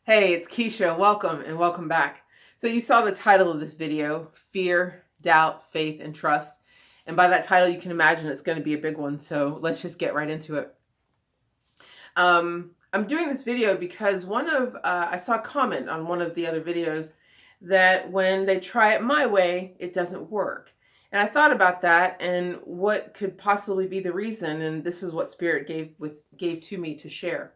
Hey, it's Keisha. Welcome and welcome back. So you saw the title of this video, Fear, Doubt, Faith, and Trust. And by that title, you can imagine it's going to be a big one. So let's just get right into it. I'm doing this video because I saw a comment on one of the other videos that when they try it my way, it doesn't work. And I thought about that and what could possibly be the reason. And this is what Spirit gave to me to share.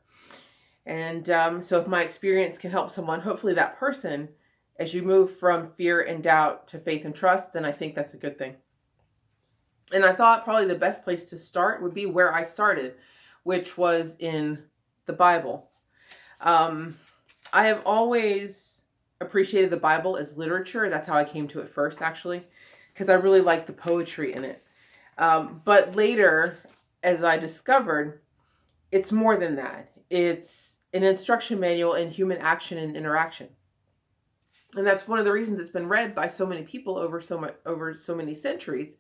And so if my experience can help someone, hopefully that person, as you move from fear and doubt to faith and trust, then I think that's a good thing. And I thought probably the best place to start would be where I started, which was in the Bible. I have always appreciated the Bible as literature. That's how I came to it first, actually, because I really like the poetry in it. But later, as I discovered, it's more than that. It's an instruction manual in human action and interaction. And that's one of the reasons it's been read by so many people over so many centuries,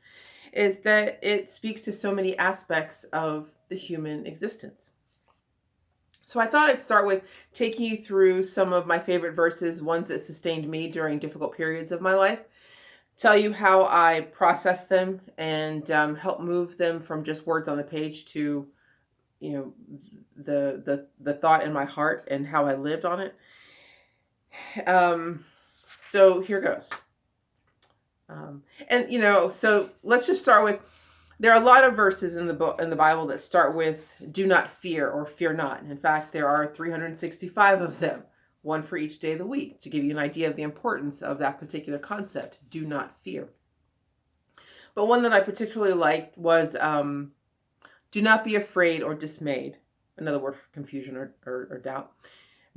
is that it speaks to so many aspects of the human existence. So I thought I'd start with taking you through some of my favorite verses, ones that sustained me during difficult periods of my life, tell you how I processed them and help move them from just words on the page to the thought in my heart and how I lived on it. So here goes. So let's just start with, there are a lot of verses in the Bible that start with do not fear or fear not. In fact, there are 365 of them, one for each day of the week, to give you an idea of the importance of that particular concept, do not fear. But one that I particularly liked was do not be afraid or dismayed. Another word for confusion or doubt.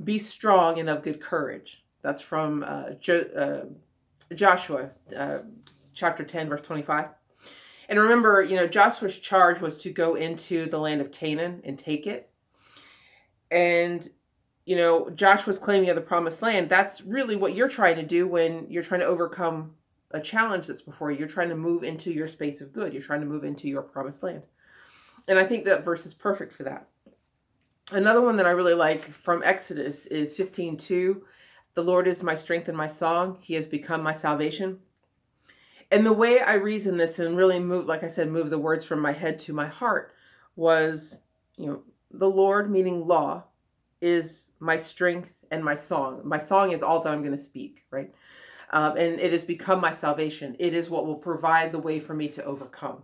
Be strong and of good courage. That's from Joshua, chapter 10, verse 25. And remember, Joshua's charge was to go into the land of Canaan and take it. And, Joshua's claiming of the promised land. That's really what you're trying to do when you're trying to overcome a challenge that's before you. You're trying to move into your space of good. You're trying to move into your promised land. And I think that verse is perfect for that. Another one that I really like from Exodus is 15:2. The Lord is my strength and my song. He has become my salvation. And the way I reasoned this and really move the words from my head to my heart was, the Lord, meaning law, is my strength and my song. My song is all that I'm going to speak, right? And it has become my salvation. It is what will provide the way for me to overcome.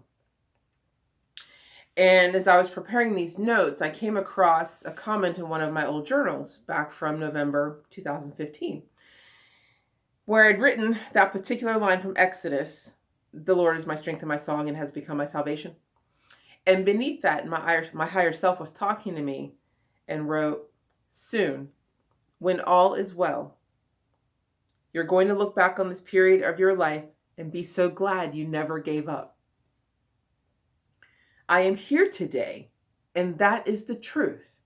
And as I was preparing these notes, I came across a comment in one of my old journals back from November 2015, where I'd written that particular line from Exodus, the Lord is my strength and my song and has become my salvation. And beneath that, my higher self was talking to me and wrote, soon, when all is well, you're going to look back on this period of your life and be so glad you never gave up. I am here today, and that is the truth.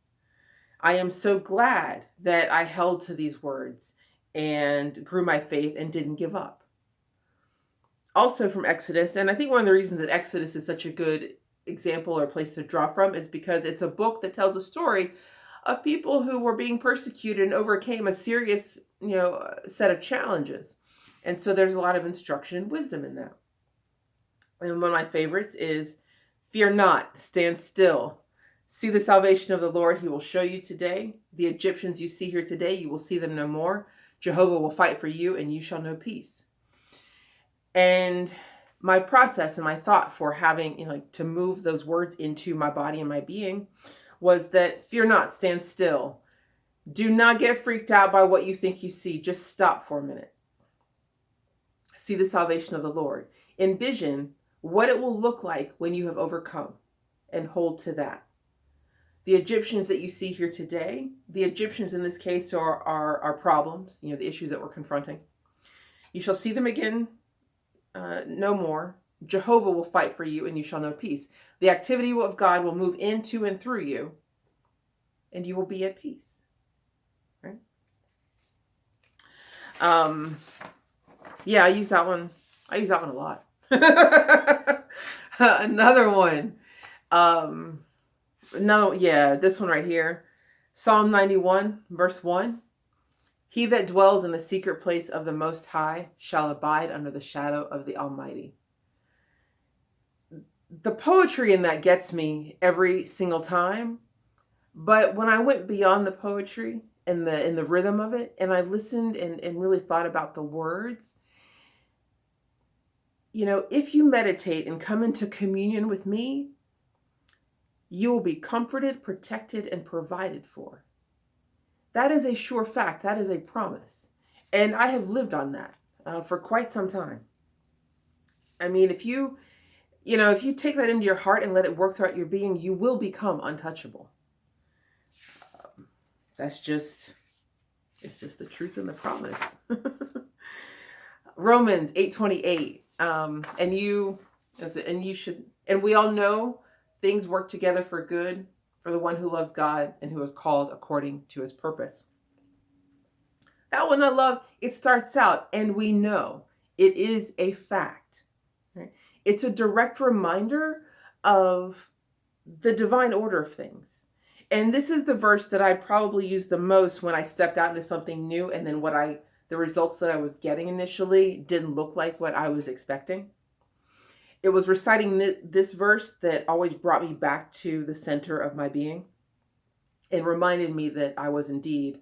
I am so glad that I held to these words and grew my faith and didn't give up. Also from Exodus, and I think one of the reasons that Exodus is such a good example or place to draw from is because it's a book that tells a story of people who were being persecuted and overcame a serious, set of challenges. And so there's a lot of instruction and wisdom in that. And one of my favorites is, fear not, stand still. See the salvation of the Lord he will show you today. The Egyptians you see here today, you will see them no more. Jehovah will fight for you and you shall know peace. And my process and my thought for having, to move those words into my body and my being was that fear not, stand still. Do not get freaked out by what you think you see. Just stop for a minute. See the salvation of the Lord. Envision what it will look like when you have overcome, and hold to that. The Egyptians that you see here today, the Egyptians in this case are problems, the issues that we're confronting. You shall see them again no more. Jehovah will fight for you and you shall know peace. The activity of God will move into and through you and you will be at peace. Right? I use that one a lot. Another one. This one right here. Psalm 91, verse 1. He that dwells in the secret place of the Most High shall abide under the shadow of the Almighty. The poetry in that gets me every single time. But when I went beyond the poetry and the rhythm of it, and I listened and really thought about the words, if you meditate and come into communion with me, you will be comforted, protected, and provided for. That is a sure fact. That is a promise. And I have lived on that for quite some time. I mean, if you take that into your heart and let it work throughout your being, you will become untouchable. It's just the truth and the promise. Romans 8:28. And we all know things work together for good for the one who loves God and who is called according to his purpose. That one I love. It starts out, and we know. It is a fact. Right? It's a direct reminder of the divine order of things. And this is the verse that I probably used the most when I stepped out into something new, and then the results that I was getting initially didn't look like what I was expecting. It was reciting this verse that always brought me back to the center of my being and reminded me that I was indeed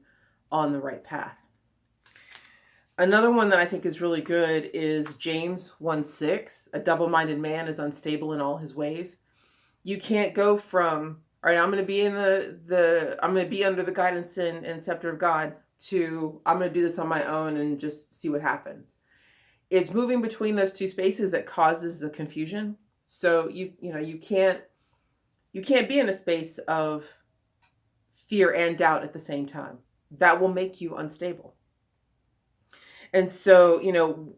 on the right path. Another one that I think is really good is James 1:6. A double-minded man is unstable in all his ways. You can't go from, all right, I'm going to be I'm going to be under the guidance and scepter of God, to I'm going to do this on my own and just see what happens. It's moving between those two spaces that causes the confusion. So you can't be in a space of fear and doubt at the same time. That will make you unstable. And so,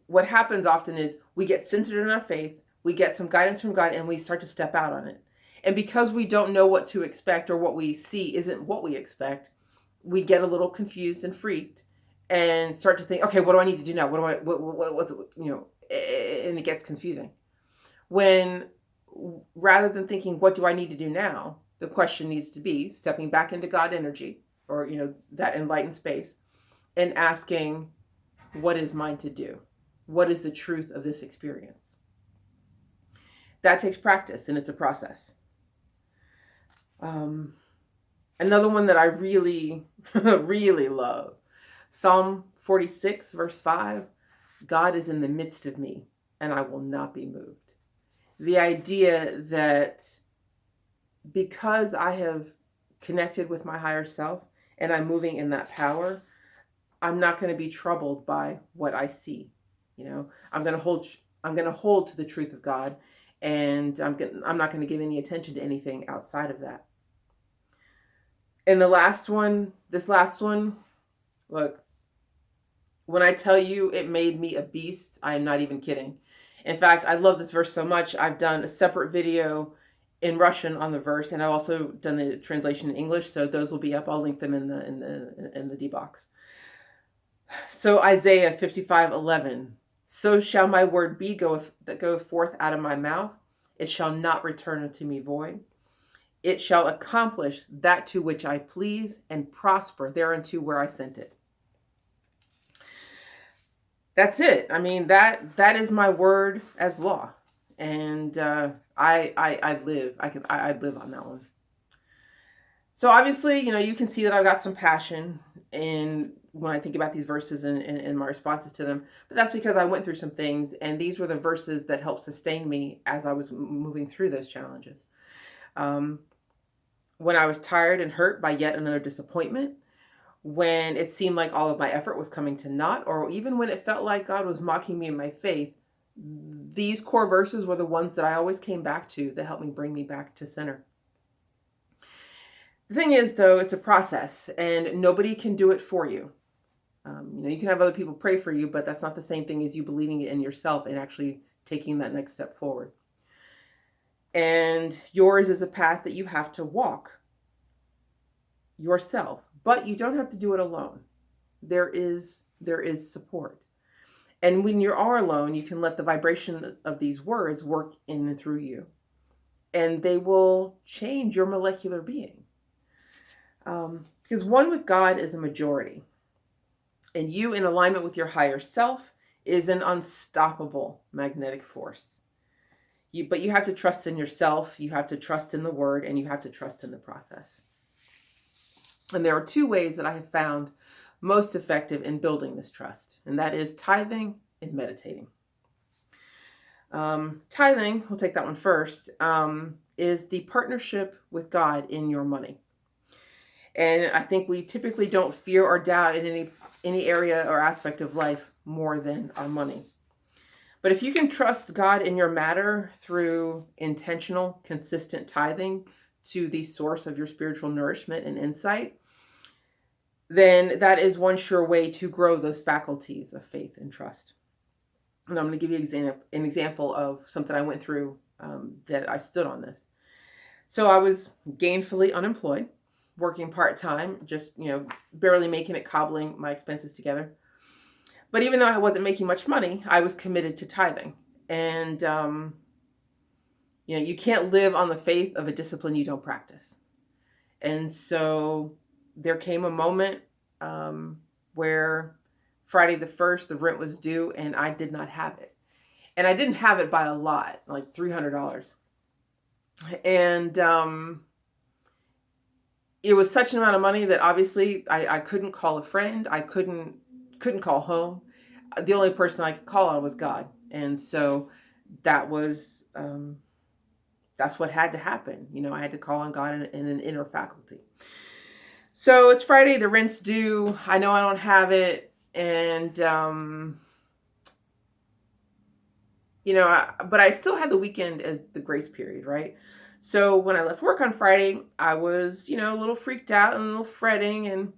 what happens often is we get centered in our faith, we get some guidance from God, and we start to step out on it. And because we don't know what to expect, or what we see isn't what we expect, we get a little confused and freaked and start to think, okay, what do I need to do now? And it gets confusing. When rather than thinking, what do I need to do now? The question needs to be stepping back into God energy, or, that enlightened space, and asking, what is mine to do? What is the truth of this experience? That takes practice, and it's a process. Another one that I really, really love, Psalm 46, verse 5, God is in the midst of me, and I will not be moved. The idea that because I have connected with my higher self and I'm moving in that power, I'm not going to be troubled by what I see. I'm going to hold to the truth of God, and I'm not going to give any attention to anything outside of that. And this last one, look, when I tell you it made me a beast, I am not even kidding. In fact, I love this verse so much, I've done a separate video in Russian on the verse, and I've also done the translation in English, so those will be up. I'll link them in the D box. So Isaiah 55:11, so shall my word be that goeth forth out of my mouth. It shall not return unto me void. It shall accomplish that to which I please, and prosper thereunto where I sent it. That's it. I mean, that is my word as law. And I live on that one. So obviously, you can see that I've got some passion when I think about these verses and my responses to them. But that's because I went through some things, and these were the verses that helped sustain me as I was moving through those challenges. When I was tired and hurt by yet another disappointment, when it seemed like all of my effort was coming to naught, or even when it felt like God was mocking me in my faith, these core verses were the ones that I always came back to that helped me bring me back to center. The thing is, though, it's a process, and nobody can do it for you. You can have other people pray for you, but that's not the same thing as you believing it in yourself and actually taking that next step forward. And yours is a path that you have to walk yourself, but you don't have to do it alone. There is support. And when you are alone, you can let the vibration of these words work in and through you, and they will change your molecular being. Because one with God is a majority. And you, in alignment with your higher self, is an unstoppable magnetic force. But you have to trust in yourself, you have to trust in the word, and you have to trust in the process. And there are two ways that I have found most effective in building this trust, and that is tithing and meditating. Tithing, we'll take that one first, is the partnership with God in your money. And I think we typically don't fear or doubt in any area or aspect of life more than our money. But if you can trust God in your matter through intentional, consistent tithing to the source of your spiritual nourishment and insight, then that is one sure way to grow those faculties of faith and trust. And I'm going to give you an example of something I went through that I stood on this. So I was gainfully unemployed, working part-time, just, barely making it, cobbling my expenses together. But even though I wasn't making much money, I was committed to tithing. And, you can't live on the faith of a discipline you don't practice. And so there came a moment where Friday the 1st, the rent was due, and I did not have it. And I didn't have it by a lot, like $300. And it was such an amount of money that obviously I couldn't call a friend. I couldn't call home. The only person I could call on was God. And so that was, that's what had to happen. I had to call on God in an inner faculty. So it's Friday, the rent's due. I know I don't have it. And, but I still had the weekend as the grace period, right? So when I left work on Friday, I was, a little freaked out and a little fretting. And,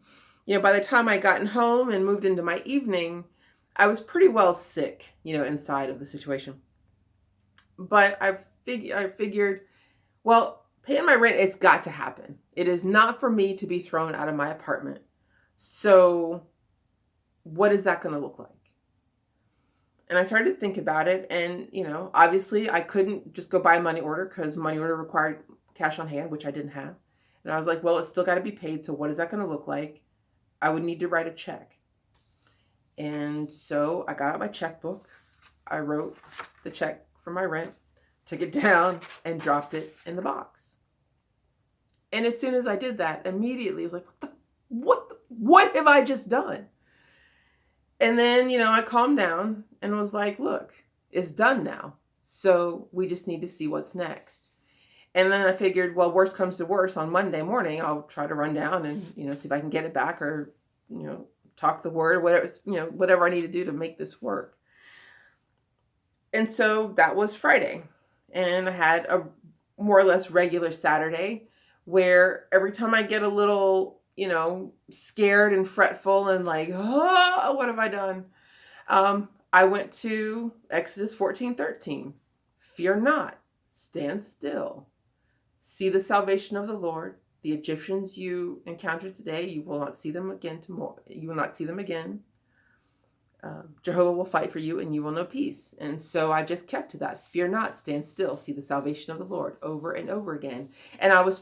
by the time I gotten home and moved into my evening, I was pretty well sick, inside of the situation. But I figured, well, paying my rent, it's got to happen. It is not for me to be thrown out of my apartment. So what is that going to look like? And I started to think about it. And, obviously I couldn't just go buy a money order because money order required cash on hand, which I didn't have. And I was like, well, it's still got to be paid. So what is that going to look like? I would need to write a check. And so I got out my checkbook. I wrote the check for my rent, took it down, and dropped it in the box. And as soon as I did that, immediately I was like, what have I just done? And then, I calmed down and was like, look, it's done now. So we just need to see what's next. And then I figured, well, worst comes to worst, on Monday morning, I'll try to run down and, see if I can get it back or, talk the word, whatever I need to do to make this work. And so that was Friday. And I had a more or less regular Saturday where every time I get a little, scared and fretful and like, oh, what have I done? I went to Exodus 14:13. Fear not, stand still. See the salvation of the Lord. The Egyptians you encountered today, you will not see them again tomorrow. You will not see them again. Jehovah will fight for you and you will know peace. And so I just kept to that. Fear not, stand still, see the salvation of the Lord over and over again. And I would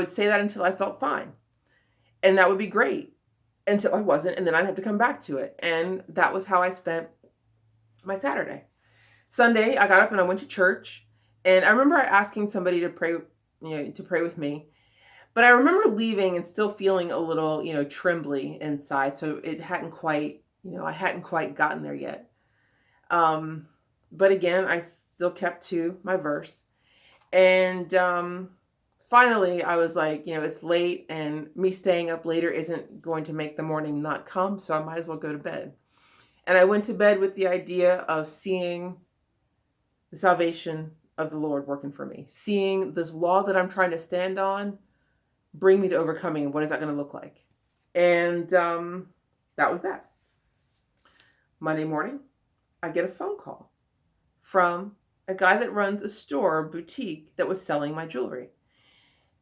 say that until I felt fine. And that would be great until I wasn't. And then I'd have to come back to it. And that was how I spent my Saturday. Sunday, I got up and I went to church. And I remember asking somebody to pray, to pray with me. But I remember leaving and still feeling a little, trembly inside. So it hadn't quite, I hadn't quite gotten there yet. But again, I still kept to my verse. And finally, I was like, it's late and me staying up later isn't going to make the morning not come. So I might as well go to bed. And I went to bed with the idea of seeing the salvation of the Lord working for me. Seeing this law that I'm trying to stand on bring me to overcoming. And what is that going to look like? And that was that. Monday morning, I get a phone call from a guy that runs a store, boutique, that was selling my jewelry.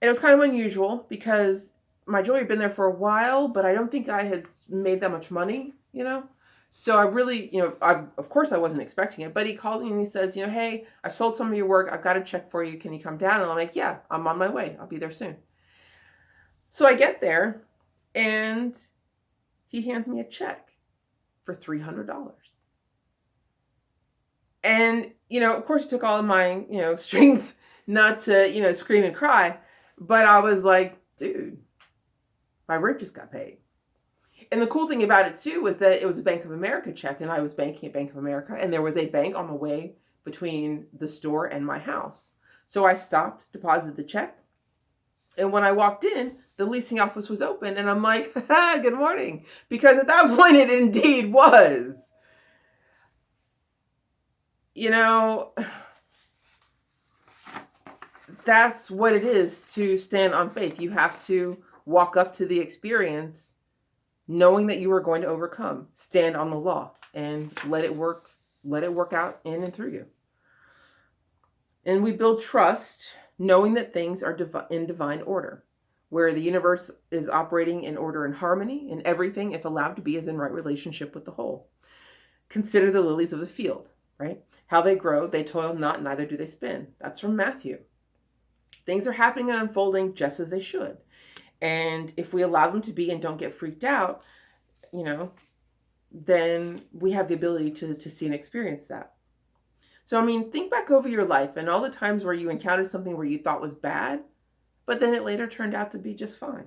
And it was kind of unusual because my jewelry had been there for a while, but I don't think I had made that much money, So I really, of course I wasn't expecting it, but he called me and he says, hey, I sold some of your work. I've got a check for you. Can you come down? And I'm like, yeah, I'm on my way. I'll be there soon. So I get there and he hands me a check. for $300. And, of course it took all of my, strength not to, scream and cry. But I was like, dude, my rent just got paid. And the cool thing about it too was that it was a Bank of America check, and I was banking at Bank of America, and there was a bank on the way between the store and my house. So I stopped, deposited the check. And when I walked in, the leasing office was open, and I'm like, good morning. Because at that point it indeed was. That's what it is to stand on faith. You have to walk up to the experience knowing that you are going to overcome. Stand on the law and let it work out in and through you. And we build trust knowing that things are in divine order, where the universe is operating in order and harmony, and everything, if allowed to be, is in right relationship with the whole. Consider the lilies of the field, right? How they grow, they toil not, neither do they spin. That's from Matthew. Things are happening and unfolding just as they should. And if we allow them to be and don't get freaked out, then we have the ability to see and experience that. So, think back over your life and all the times where you encountered something where you thought was bad, but then it later turned out to be just fine.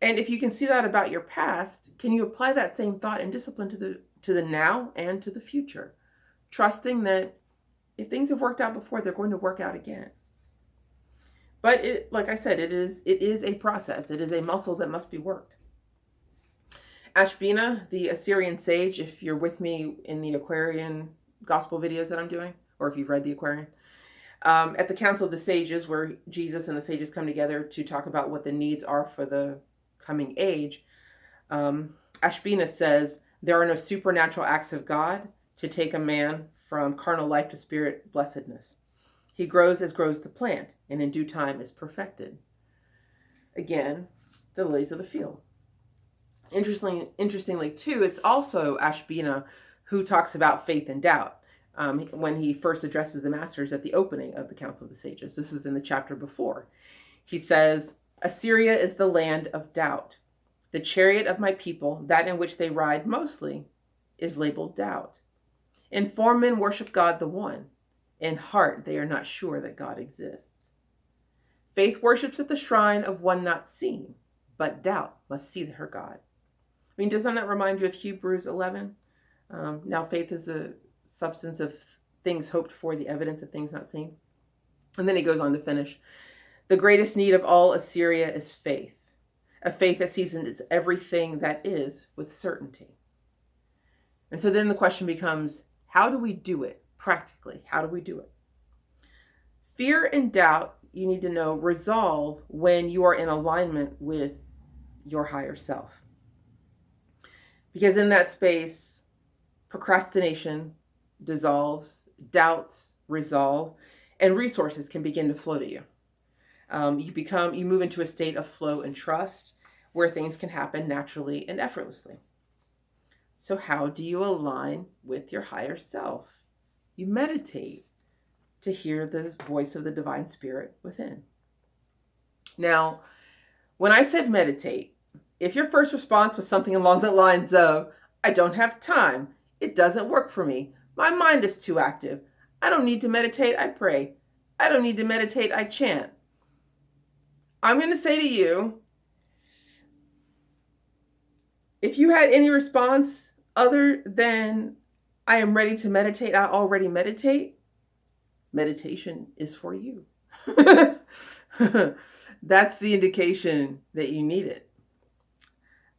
And if you can see that about your past, can you apply that same thought and discipline to the now and to the future? Trusting that if things have worked out before, they're going to work out again. But like I said, it is a process. It is a muscle that must be worked. Ashbina, the Assyrian sage, if you're with me in the Aquarian gospel videos that I'm doing, or if you've read the Aquarian, at the Council of the Sages, where Jesus and the sages come together to talk about what the needs are for the coming age, Ashbina says, there are no supernatural acts of God to take a man from carnal life to spirit blessedness. He grows as grows the plant, and in due time is perfected. Again, the lilies of the field. Interestingly too, it's also Ashbina who talks about faith and doubt when he first addresses the masters at the opening of the Council of the Sages. This is in the chapter before. He says, Assyria is the land of doubt. The chariot of my people, that in which they ride mostly, is labeled doubt. In form men worship God the one. In heart they are not sure that God exists. Faith worships at the shrine of one not seen, but doubt must see her God. Doesn't that remind you of Hebrews 11? Now faith is the substance of things hoped for, the evidence of things not seen. And then he goes on to finish. The greatest need of all Assyria is faith, a faith that seasons everything that is with certainty. And so then the question becomes, how do we do it practically? How do we do it? Fear and doubt, you need to know, resolve when you are in alignment with your higher self. Because in that space, procrastination dissolves, doubts resolve, and resources can begin to flow to you. You move into a state of flow and trust where things can happen naturally and effortlessly. So how do you align with your higher self? You meditate to hear the voice of the divine spirit within. Now, when I said meditate, if your first response was something along the lines of, I don't have time, it doesn't work for me, my mind is too active, I don't need to meditate, I pray, I don't need to meditate, I chant, I'm going to say to you, if you had any response other than, I am ready to meditate, I already meditate, meditation is for you. That's the indication that you need it.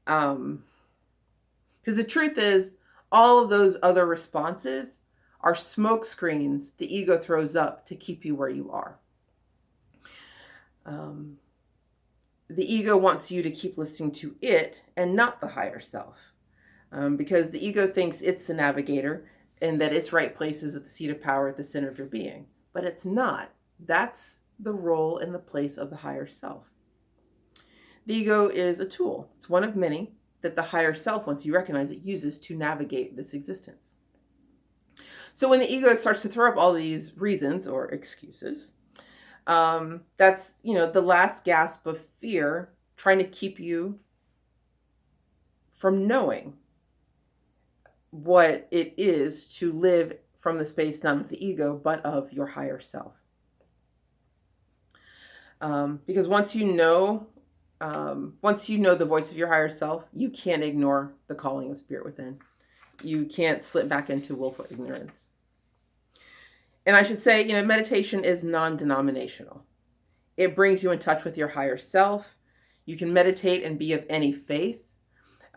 Because the truth is, all of those other responses are smoke screens the ego throws up to keep you where you are. The ego wants you to keep listening to it and not the higher self. Because the ego thinks it's the navigator and that its right place is at the seat of power at the center of your being. But it's not. That's the role and the place of the higher self. The ego is a tool. It's one of many that the higher self, once you recognize it, uses to navigate this existence. So when the ego starts to throw up all these reasons or excuses, that's, the last gasp of fear trying to keep you from knowing. what it is to live from the space not of the ego, but of your higher self. Because once you know the voice of your higher self, you can't ignore the calling of spirit within. You can't slip back into willful ignorance. And I should say, meditation is non-denominational. It brings you in touch with your higher self. You can meditate and be of any faith.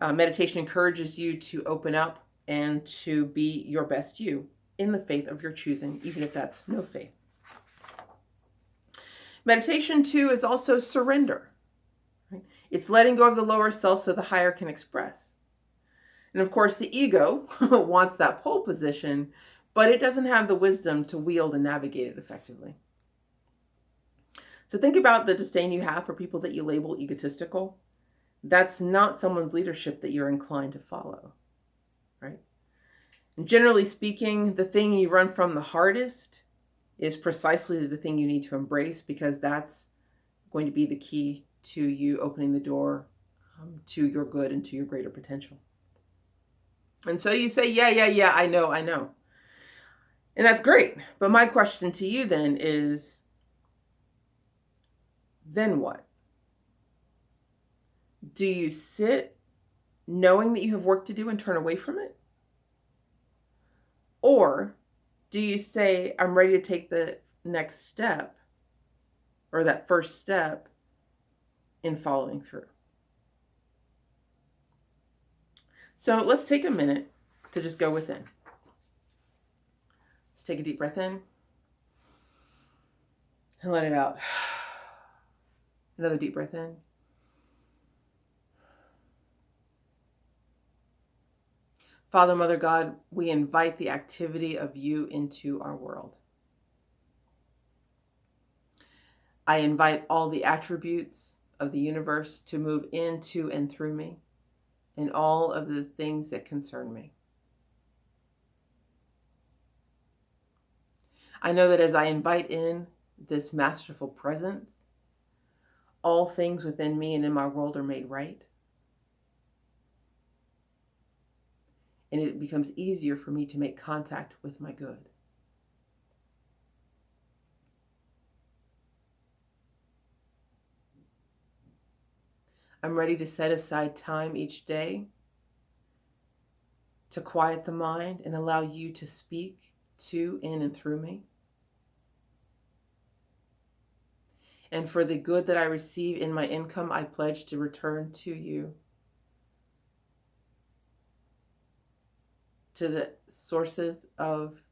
Meditation encourages you to open up and to be your best you in the faith of your choosing, even if that's no faith. Meditation, too, is also surrender. Right? It's letting go of the lower self so the higher can express. And of course, the ego wants that pole position, but it doesn't have the wisdom to wield and navigate it effectively. So think about the disdain you have for people that you label egotistical. That's not someone's leadership that you're inclined to follow, right? And generally speaking, the thing you run from the hardest is precisely the thing you need to embrace, because that's going to be the key to you opening the door to your good and to your greater potential. And so you say, yeah, I know. And that's great. But my question to you then is, then what? Do you sit knowing that you have work to do and turn away from it? Or do you say, I'm ready to take the next step, or that first step in following through? So let's take a minute to just go within. Let's take a deep breath in and let it out. Another deep breath in. Father, Mother, God, we invite the activity of you into our world. I invite all the attributes of the universe to move into and through me in all of the things that concern me. I know that as I invite in this masterful presence, all things within me and in my world are made right. And it becomes easier for me to make contact with my good. I'm ready to set aside time each day to quiet the mind and allow you to speak to, in, and through me. And for the good that I receive in my income, I pledge to return to you, to the sources of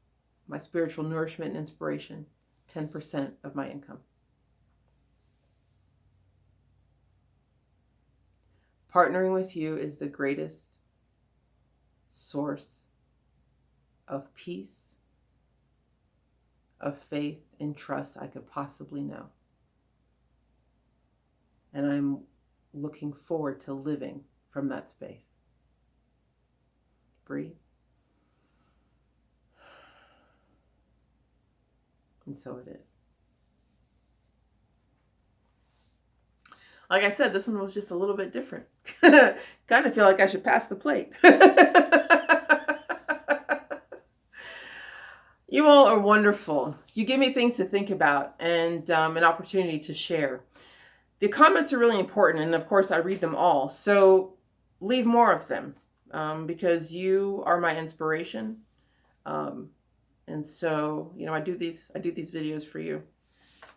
my spiritual nourishment and inspiration, 10% of my income. Partnering with you is the greatest source of peace, of faith and trust I could possibly know. And I'm looking forward to living from that space. Breathe. And so it is. Like I said, this one was just a little bit different. Kind of feel like I should pass the plate. You all are wonderful. You give me things to think about and an opportunity to share. The comments are really important, and of course I read them all. So leave more of them because you are my inspiration. And so, I do these videos for you.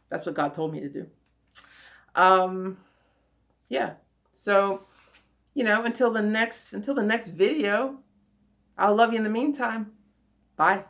That's what God told me to do. Yeah. So, until the next video, I'll love you in the meantime. Bye.